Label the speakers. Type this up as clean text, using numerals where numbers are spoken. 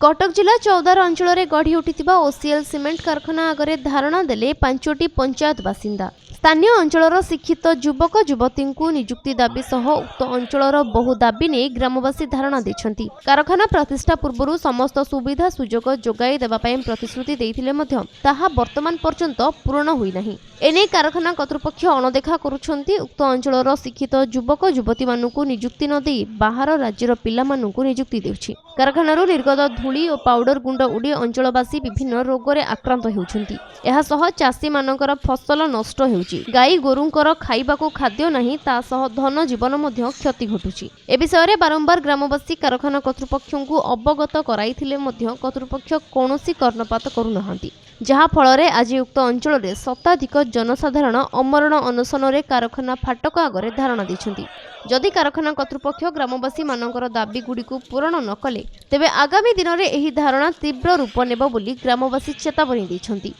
Speaker 1: कटक जिला चौदार अंचल में गढ़ी उठिथिबा ओसीएल सीमेंट कारखाना आगे धारणा देले 5टी पंचायत बासिंदा। स्थानीय अंचल शिक्षित युवक युवती निजुक्ति दाबी सह उक्त अंचल बहु दाबी नहीं ग्रामवासी धारणा देछंती। कारखाना प्रतिष्ठा पूर्व समस्त सुविधा सुजोग जोगाई देवाई प्रतिश्रुति देइथिले मध्य ताहा वर्तमान पर्यंत पूर्ण होई नाही। एने कारखाना कर्तृपक्ष अणदेखा करुछंती। उक्त अंचल शिक्षित युवक युवती मानकु निजुक्ति न देई बाहर राज्यर पिला मानकु निजुक्ति देउछि। कारखानारू निर्गत धूली और पाउडर गुंड उड़ी अंचलवासी विभिन्न रोगरे आक्रांत हेउछंती। एहा सह चाषी मानकर फसल नष्ट हेउछि। गाई गोरुंकर खाइबाकू खाद्य नहीं ता सह धन जीवन मध्य क्षति घटुछि। ए विषय बारंबार ग्रामवासी कारखाना कर्तृपक्षଙ୍କୁ अवगत कराइथिले मध्य कर्तृपक्ष कौनसी कर्णपात करुनाहांती, जहा फलरे आज उक्त अंचल में शताधिक जनसाधारण अमरण अनशन कारखाना फाटक आगे धारणा दैछंती। जदि कारखाना कर्तृपक्ष ग्रामवासी मानकर दाबी गुड़िक पूरण न कले तेबे आगामी दिन में यह धारणा तीव्र रूप नेब बोली ग्रामवासी चेतावनी दैछंती।